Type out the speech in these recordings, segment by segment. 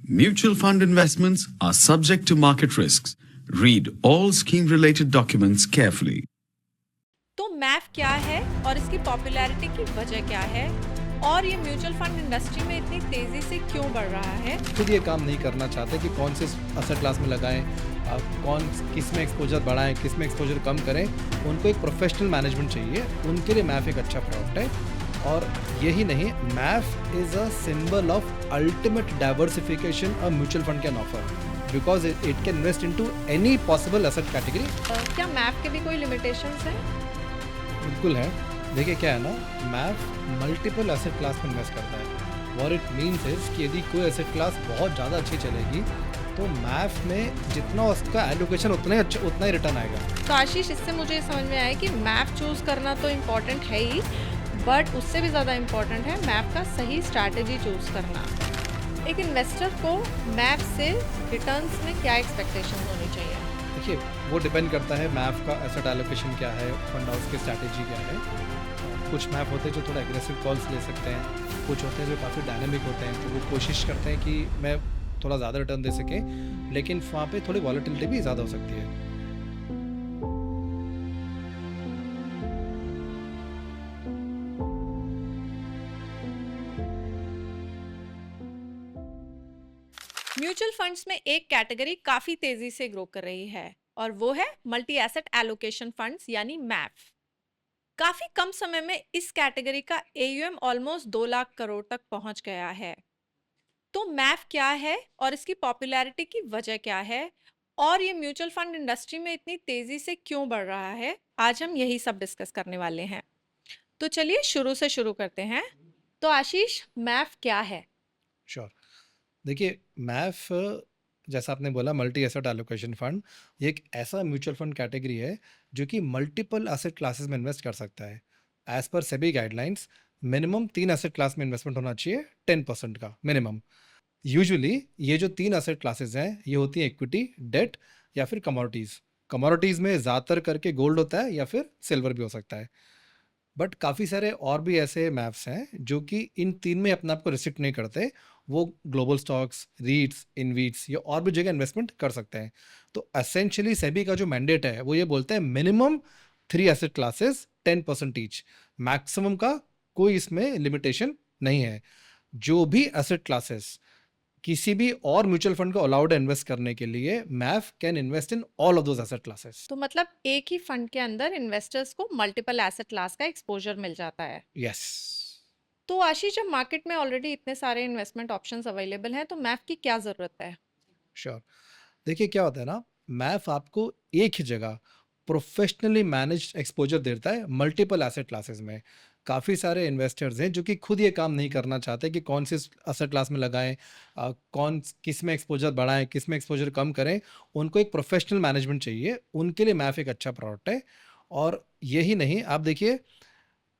Mutual fund investments are subject to market risks. Read all scheme related documents carefully. तो MAF क्या है और इसकी पॉपुलैरिटी की वजह क्या है और ये म्यूचुअल फंड इंडस्ट्री में इतनी तेजी से क्यों बढ़ रहा है? खुद ये काम नहीं करना चाहते कि कौन से असेट क्लास में लगाएं, कौन किस में एक्सपोजर बढ़ाएं, किस में एक्सपोजर कम करें, उनको एक प्रोफेशनल मैनेजमेंट चाहिए। उनके लिए मैफ एक अच्छा प्रोडक्ट है। और यही नहीं, MAF is a symbol of ultimate diversification a mutual fund can offer because it can invest into any possible asset category. क्या मैफ के भी कोई लिमिटेशंस हैं? बिल्कुल है। देखिए क्या है ना, मैफ मल्टीपल एसेट क्लास में इन्वेस्ट करता है। व्हाट इट मीन्स इज कि यदि कोई एसेट क्लास बहुत ज़्यादा अच्छी चलेगी तो मैफ में जितना उसका एलोकेशन उतना ही रिटर्न आएगा। तो आशीष, इससे मुझे समझ में आया कि मैप चूज करना तो इम्पोर्टेंट है ही, बट उससे भी ज़्यादा इम्पोर्टेंट है मैप का सही स्ट्रैटेजी चूज करना। एक इन्वेस्टर को मैप से रिटर्न्स में क्या एक्सपेक्टेशन होनी चाहिए? देखिए, वो डिपेंड करता है मैप का एसेट एलोकेशन क्या है, फंड हाउस की स्ट्रैटेजी क्या है। कुछ मैप होते हैं जो थोड़ा एग्रेसिव कॉल्स ले सकते हैं, कुछ होते हैं जो काफ़ी डायनेमिक होते हैं, तो वो कोशिश करते हैं कि मैं थोड़ा ज़्यादा रिटर्न दे सकें, लेकिन वहाँ पे थोड़ी वॉलेटिलिटी भी ज़्यादा हो सकती है। म्यूचुअल फंड्स में एक कैटेगरी काफी तेजी से ग्रो कर रही है और वो है मल्टी एसेट एलोकेशन फंड्स यानी मैफ। काफी कम समय में इस कैटेगरी का AUM ऑलमोस्ट 2 लाख करोड़ तक पहुंच गया है। तो मैफ क्या है और इसकी पॉपुलैरिटी की वजह क्या है और ये म्यूचुअल फंड इंडस्ट्री में इतनी तेजी से क्यों बढ़ रहा है, आज हम यही सब डिस्कस करने वाले हैं। तो चलिए शुरू करते हैं। तो आशीष, मैफ क्या है? श्योर। देखिए, मैफ जैसा आपने बोला मल्टी एसेट एलोकेशन फंड, ये एक ऐसा म्यूचुअल फंड कैटेगरी है जो कि मल्टीपल एसेट क्लासेस में इन्वेस्ट कर सकता है। As per SEBI guidelines minimum 3 asset class में इन्वेस्टमेंट होना चाहिए, 10% का मिनिमम। यूजुअली ये जो 3 एसेट क्लासेस हैं ये होती हैं इक्विटी, डेट या फिर कमोडिटीज़। कमोडिटीज़ में ज़्यादातर करके गोल्ड होता है या फिर सिल्वर भी हो सकता है। बट काफ़ी सारे और भी ऐसे मैप्स हैं जो कि इन 3 में अपने आप को रिस्ट्रिक्ट नहीं करते। वो ग्लोबल स्टॉक्स, रीट्स, इनवीट्स या और भी जगह इन्वेस्टमेंट कर सकते हैं। तो एसेंशियली सेबी का जो मैंडेट है वो ये बोलते हैं minimum 3 asset classes, 10% each. Maximum का कोई इसमें लिमिटेशन नहीं है। जो भी एसेट क्लासेस किसी भी और म्यूचुअल फंड को अलाउड है इन्वेस्ट करने के लिए, MAF can invest in all of those asset classes. तो मतलब एक ही फंड के अंदर इन्वेस्टर्स को मल्टीपल एसेट क्लास का एक्सपोजर मिल जाता है। यस। तो आशीष, जब मार्केट में ऑलरेडी इतने सारे इन्वेस्टमेंट ऑप्शंस अवेलेबल हैं तो मैफ की क्या जरूरत है? श्योर। देखिए क्या होता है ना, मैफ आपको एक ही जगह प्रोफेशनली मैनेज्ड एक्सपोजर देता है मल्टीपल एसेट क्लासेस में। काफ़ी सारे इन्वेस्टर्स हैं जो कि खुद ये काम नहीं करना चाहते कि कौन से एसेट क्लास में लगाएं, कौन किस में एक्सपोजर बढ़ाएं, किस में एक्सपोजर कम करें। उनको एक प्रोफेशनल मैनेजमेंट चाहिए। उनके लिए मैफ एक अच्छा प्रोडक्ट है। और यही नहीं, आप देखिए,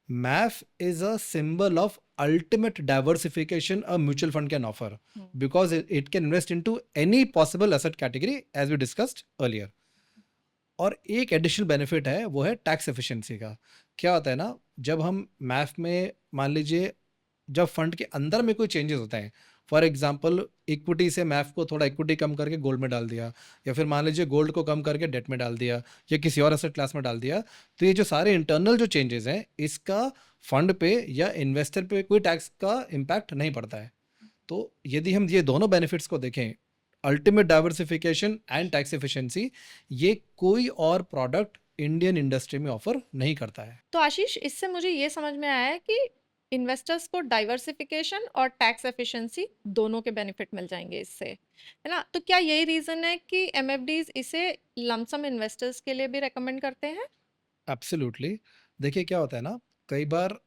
MAF is a symbol of ultimate diversification a mutual fund can offer because it can invest into any possible asset category as we discussed earlier. और एक एडिशनल बेनिफिट है, वो है टैक्स एफिशिएंसी का। क्या होता है ना, जब हम मैफ में मान लीजिए जब फंड के अंदर में कोई चेंजेस होते हैं, फॉर एग्जांपल इक्विटी से मैफ को थोड़ा इक्विटी कम करके गोल्ड में डाल दिया, या फिर मान लीजिए गोल्ड को कम करके डेट में डाल दिया, या किसी और एसेट क्लास में डाल दिया, तो ये जो सारे इंटरनल जो चेंजेस हैं इसका फंड पे या इन्वेस्टर पे कोई टैक्स का इम्पैक्ट नहीं पड़ता है। तो यदि हम ये दोनों बेनिफिट्स को देखें, ultimate diversification and tax efficiency, ये कोई और प्रोडक्ट इंडियन इंडस्ट्री में ऑफर नहीं करता है। तो आशीष, इससे मुझे ये समझ में आया है कि इन्वेस्टर्स को डाइवर्सिफिकेशन और टैक्स एफिशिएंसी दोनों के बेनिफिट मिल जाएंगे इससे, है ना? तो क्या यही रीजन है कि MFDs इसे लमसम इन्वेस्टर्स के लिए भी रेकमेंड करते हैं? एब्सोल्युटली। देखिए क्या होता है ना, कई बार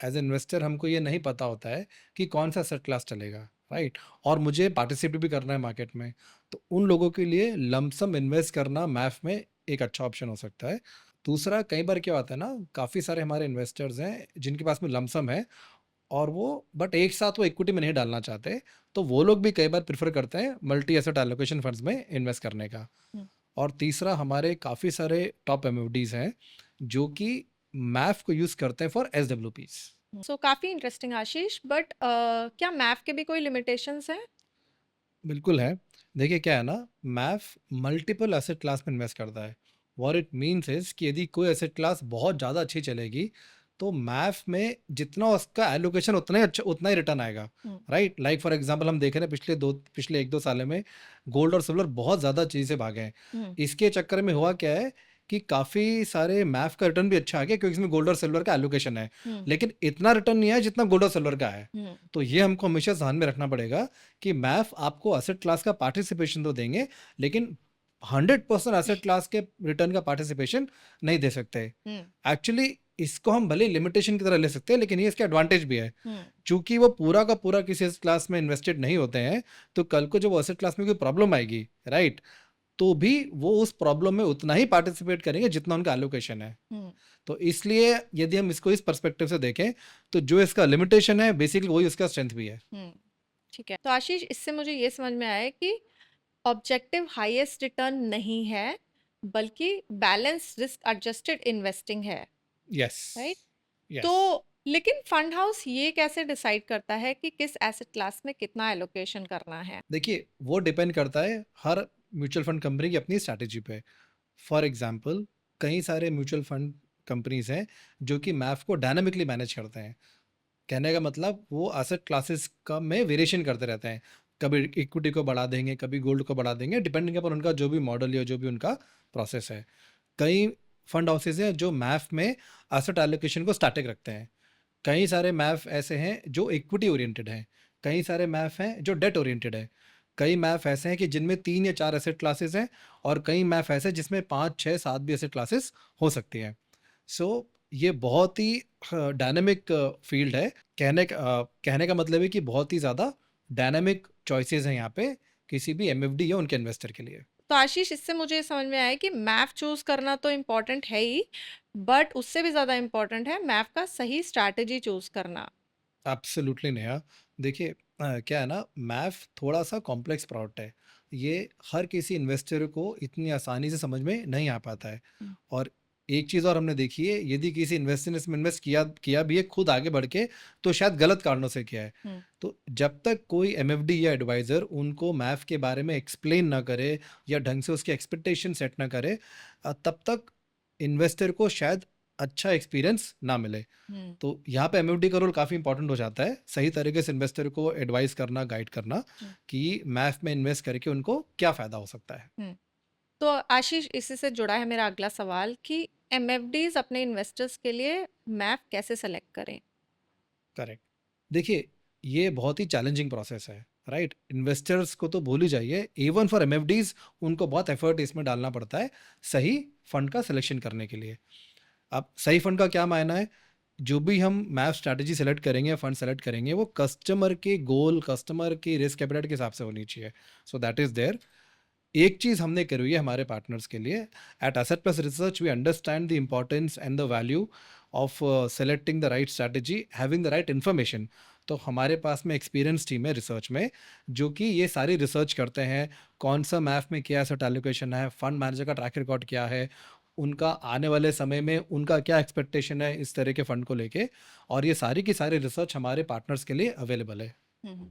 एज इन्वेस्टर हमको ये नहीं पता होता है कि कौन सा एसेट क्लास चलेगा, राइट, और मुझे पार्टिसिपेट भी करना है मार्केट में। तो उन लोगों के लिए लमसम इन्वेस्ट करना मैफ में एक अच्छा ऑप्शन हो सकता है। दूसरा, कई बार क्या होता है ना, काफ़ी सारे हमारे इन्वेस्टर्स हैं जिनके पास में लमसम है और वो बट एक साथ वो इक्विटी में नहीं डालना चाहते, तो वो लोग भी कई बार प्रेफर करते हैं मल्टी एसेट एलोकेशन फंड्स में इन्वेस्ट करने का। और तीसरा, हमारे काफ़ी सारे टॉप MFDs हैं जो कि मैफ को यूज़ करते हैं फॉर SWPs। सो काफी इंटरेस्टिंग आशीष, बट क्या मैफ के भी कोई लिमिटेशंस हैं? बिल्कुल है। देखिए क्या है ना, मैथ मल्टीपल एसेट क्लास में इन्वेस्ट करता है। व्हाट इट मीन्स इज़ कि यदि कोई एसेट क्लास बहुत ज़्यादा अच्छी चलेगी, तो मैथ में जितना उसका एलोकेशन उतना ही अच्छा उतना ही रिटर्न आएगा, हम्म, राइट? लाइक फॉर एग्ज़ाम्पल हम देख रहे हैं पिछले 1-2 सालों में गोल्ड और सिल्वर बहुत ज़्यादा तेज़ी से भागे हैं। हम्म, इसके चक्कर में हुआ क्या है कि काफ़ी सारे मैथ का रिटर्न भी अच्छा आ गया क्योंकि इसमें गोल्ड और सिल्वर का एलोकेशन है। हम्म, लेकिन इतना रिटर्न नहीं आया जितना गोल्ड और सिल्वर का है। हम्म, तो ये हमको हमेशा ध्यान में रखना पड़ेगा कि मैफ आपको एसेट क्लास का पार्टिसिपेशन तो देंगे, लेकिन 100% एसेट क्लास के रिटर्न का पार्टिसिपेशन नहीं दे सकते। हम्म, एक्चुअली इसको हम भले लिमिटेशन की तरह ले सकते हैं, लेकिन ये इसका एडवांटेज भी है। हम्म, चूंकि वो पूरा का पूरा किसी एसेट क्लास में इन्वेस्टेड नहीं होते हैं, तो कल को जब वो एसेट क्लास में कोई प्रॉब्लम आएगी, राइट, तो भी वो उस प्रॉब्लम में उतना ही पार्टिसिपेट करेंगे जितना उनका एलोकेशन है। हम्म, तो इसलिए यदि हम इसको इस पर्सपेक्टिव से देखें, तो जो इसका लिमिटेशन है बेसिकली वही उसका स्ट्रेंथ भी है। हम्म। ठीक है, तो आशीष, इससे मुझे ये समझ में आया कि ऑब्जेक्टिव हाईएस्ट रिटर्न नहीं है, बल्कि बैलेंस रिस्क एडजस्टेड इन्वेस्टिंग है, यस, राइट? यस। तो लेकिन फंड हाउस ये कैसे डिसाइड करता है कि किस एसेट क्लास में कितना एलोकेशन करना है? देखिए, वो डिपेंड करता है हर म्यूचुअल फंड कंपनी की अपनी स्ट्रैटेजी पे। फॉर एग्जांपल, कई सारे म्यूचुअल फंड कंपनीज हैं जो कि मैफ को डायनामिकली मैनेज करते हैं। कहने का मतलब वो एसेट क्लासेस का में वेरिएशन करते रहते हैं। कभी इक्विटी को बढ़ा देंगे, कभी गोल्ड को बढ़ा देंगे, डिपेंडिंग अपॉन उनका जो भी मॉडल या जो भी उनका प्रोसेस है। कई फंड हाउसेज हैं जो मैफ में एसेट एलोकेशन को स्टैटिक रखते हैं। कई सारे मैफ ऐसे हैं जो इक्विटी ओरिएंटेड हैं, कई सारे मैफ हैं जो डेट ओरिएंटेड है, कई मैफ ऐसे हैं कि जिनमें 3 या 4 एसेट क्लासेस हैं, और कई मैफ ऐसे जिसमें 5, 6, 7 भी एसेट क्लासेस हो सकती हैं। सो ये बहुत ही डायनामिक फील्ड है। कहने का मतलब है कि बहुत ही ज़्यादा डायनामिक चॉइसेस हैं यहाँ पे किसी भी एमएफडी या उनके इन्वेस्टर के लिए। तो आशीष, इससे मुझे ये समझ में आया कि मैप चूज करना तो इम्पोर्टेंट है ही, बट उससे भी ज्यादा इम्पोर्टेंट है मैप का सही स्ट्रैटेजी चूज करना। एब्सोल्युटली नेहा। देखिए, क्या है ना, मैथ थोड़ा सा कॉम्प्लेक्स प्रोडक्ट है। ये हर किसी इन्वेस्टर को इतनी आसानी से समझ में नहीं आ पाता है। हम्म, और एक चीज़ और हमने देखी है, यदि किसी इन्वेस्टर ने इसमें इन्वेस्ट किया किया भी है खुद आगे बढ़ के, तो शायद गलत कारणों से किया है। हम्म, तो जब तक कोई एमएफडी या एडवाइज़र उनको मैथ के बारे में एक्सप्लेन ना करे या ढंग से उसकी एक्सपेक्टेशन सेट ना करे, तब तक इन्वेस्टर को शायद अच्छा एक्सपीरियंस ना मिले। हम्म, तो यहाँ पे एमएफडी का रोल काफ़ी इंपॉर्टेंट हो जाता है, सही तरीके से इन्वेस्टर को एडवाइस करना, गाइड करना हम्म, कि मैथ में इन्वेस्ट करके उनको क्या फ़ायदा हो सकता है। हम्म। तो आशीष, इसी से जुड़ा है मेरा अगला सवाल कि एमएफडीज अपने इन्वेस्टर्स के लिए मैप कैसे सेलेक्ट करें? करेक्ट। देखिए, ये बहुत ही चैलेंजिंग प्रोसेस है, राइट? इन्वेस्टर्स को तो भूल ही जाइए, इवन फॉर एमएफडीज उनको बहुत एफर्ट इसमें डालना पड़ता है सही फंड का सिलेक्शन करने के लिए। अब सही फंड का क्या मायना है? जो भी हम मैप स्ट्रैटेजी सेलेक्ट करेंगे या फंड सेलेक्ट करेंगे, वो कस्टमर के गोल, कस्टमर की रिस्क एपेटाइट के हिसाब से होनी चाहिए। So that is there. एक चीज़ हमने करी हुई है हमारे पार्टनर्स के लिए, at asset plus research we understand the importance and the value of selecting the right strategy, having the right information. तो हमारे पास में एक्सपीरियंस टीम है रिसर्च में, जो कि ये सारी रिसर्च करते हैं, कौन सा मैप में क्या एसेट एलोकेशन है, फंड मैनेजर का ट्रैक रिकॉर्ड क्या है, उनका आने वाले समय में उनका क्या एक्सपेक्टेशन है इस तरह के फंड को लेके, और ये सारी की सारी रिसर्च हमारे पार्टनर्स के लिए अवेलेबल है। हम्म।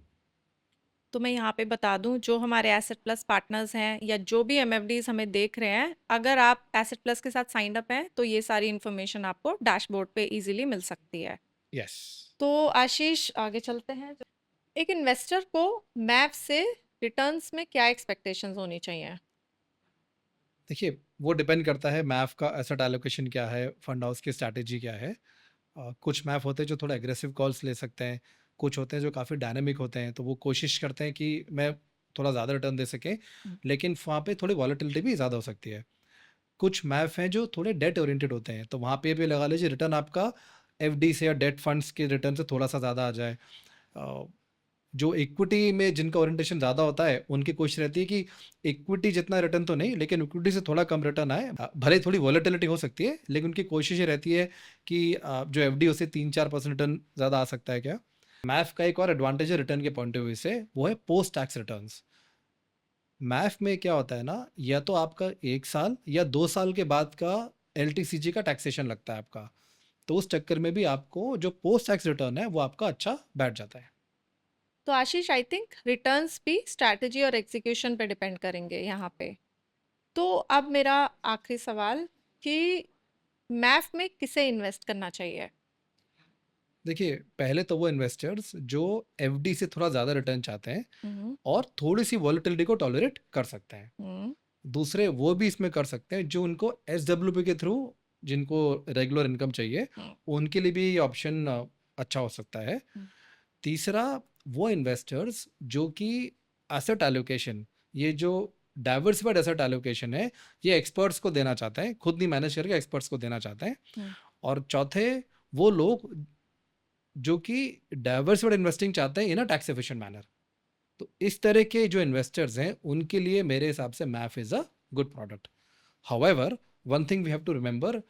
तो मैं यहाँ पे बता दूं, जो हमारे एसेट प्लस पार्टनर्स हैं या जो भी एमएफडीज हमें देख रहे हैं, अगर आप एसेट प्लस के साथ साइन अप हैं तो ये सारी इन्फॉर्मेशन आपको डैशबोर्ड पे इजीली मिल सकती है। यस। तो आशीष, आगे चलते हैं। एक इन्वेस्टर को मैप से रिटर्न्स में क्या एक्सपेक्टेशंस होनी चाहिए? देखिए, वो डिपेंड करता है मैफ का एसेट एलोकेशन क्या है, फंड हाउस की स्ट्रैटेजी क्या है। कुछ मैप होते हैं जो थोड़ा एग्रेसिव कॉल्स ले सकते हैं, कुछ होते हैं जो काफ़ी डायनामिक होते हैं, तो वो कोशिश करते हैं कि मैं थोड़ा ज़्यादा रिटर्न दे सकें, हम्म, लेकिन वहाँ पे थोड़ी वॉलेटिलिटी भी ज़्यादा हो सकती है। कुछ मैप हैं जो थोड़े डेट ओरिएंटेड होते हैं, तो वहाँ पे भी लगा लीजिए रिटर्न आपका एफडी से या डेट फंड्स के रिटर्न से थोड़ा सा ज़्यादा आ जाए। अ, जो इक्विटी में जिनका ओरिएंटेशन ज़्यादा होता है, उनकी कोशिश रहती है कि इक्विटी जितना रिटर्न तो नहीं, लेकिन इक्विटी से थोड़ा कम रिटर्न आए। भले ही थोड़ी वॉलेटिलिटी हो सकती है, लेकिन उनकी कोशिश ये रहती है कि जो एफडी है उससे 3-4% रिटर्न ज़्यादा आ सकता है क्या। मैफ का एक और एडवांटेज है रिटर्न के पॉइंट ऑफ व्यू से, वो है पोस्ट टैक्स रिटर्न्स। मैफ में क्या होता है ना, या तो आपका 1 साल या 2 साल के बाद का एलटीसीजी का टैक्सेशन लगता है आपका, तो उस चक्कर में भी आपको जो पोस्ट टैक्स रिटर्न है वो आपका अच्छा बैठ जाता है। तो आशीष, आई थिंक रिटर्न्स भी स्ट्रैटेजी और एग्जीक्यूशन पे डिपेंड करेंगे यहाँ पे। तो अब मेरा आखिरी सवाल कि मैफ में किसे इन्वेस्ट करना चाहिए? देखिए, पहले तो वो इन्वेस्टर्स जो एफडी से थोड़ा ज़्यादा रिटर्न चाहते हैं हम्म, और थोड़ी सी वॉलेटिलिटी को टॉलरेट कर सकते हैं। हम्म, दूसरे वो भी इसमें कर सकते हैं जो उनको एसडब्ल्यूपी के थ्रू, जिनको रेगुलर इनकम चाहिए, हम्म, उनके लिए भी ये ऑप्शन अच्छा हो सकता है। हम्म, तीसरा, वो इन्वेस्टर्स जो कि एसेट एलोकेशन, ये जो डाइवर्सिफाइड एसेट एलोकेशन है, ये एक्सपर्ट्स को देना चाहते हैं, खुद नहीं मैनेज करके एक्सपर्ट्स को देना चाहते हैं। हम्म, और चौथे, वो लोग जो कि डाइवर्सिफाइड इन्वेस्टिंग चाहते हैं इन अ टैक्स एफिशिएंट मैनर। तो इस तरह के जो इन्वेस्टर्स हैं उनके लिए मेरे हिसाब से MAF is a good product. However, one thing we have to remember,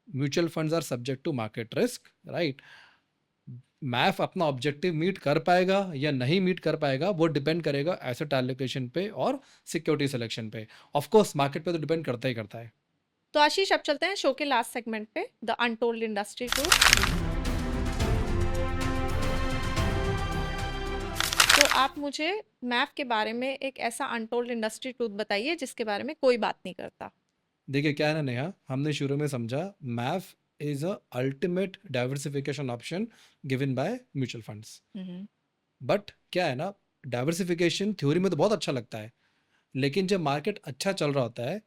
mutual funds are subject to market risk, right? MAF अपना ऑब्जेक्टिव मीट कर पाएगा या नहीं मीट कर पाएगा वो डिपेंड करेगा एसेट एलोकेशन पे और सिक्योरिटी सिलेक्शन पे। ऑफ कोर्स मार्केट पे तो डिपेंड करता ही करता है। तो आशीष, अब चलते हैं शो के लास्ट सेगमेंट पे, द अनटोल्ड इंडस्ट्री टूर। तो आप मुझे मैफ के बारे में एक ऐसा अनटोल्ड इंडस्ट्री ट्रूथ बताइए जिसके बारे में कोई बात नहीं करता। देखिए, क्या है ना नेहा, हमने शुरू में समझा MAF is a ultimate diversification option given by mutual funds. Hmm, but क्या है ना, डाइवर्सिफिकेशन थ्योरी में तो बहुत अच्छा लगता है, लेकिन जब मार्केट अच्छा चल रहा होता है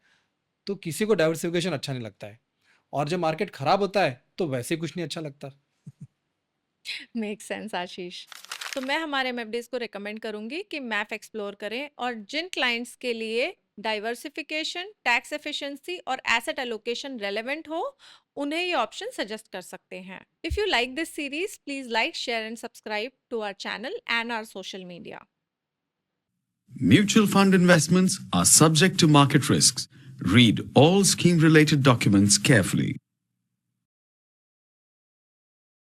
तो किसी को डाइवर्सिफिकेशन अच्छा नहीं लगता है, और जब मार्केट खराब होता है तो वैसे कुछ नहीं अच्छा लगता। मेक सेंस आशीष। तो मैं हमारे एमएफडीज को रिकमेंड करूंगी कि मैफ एक्सप्लोर करें, और जिन क्लाइंट्स के लिए डाइवर्सिफिकेशन, टैक्स एफिशिएंसी और एसेट एलोकेशन रेलेवेंट हो, उन्हें ये ऑप्शन सजेस्ट कर सकते हैं। If you like this series, please like, share and subscribe to our channel and our social media. Mutual fund investments are subject to market risks. Read all scheme related documents carefully.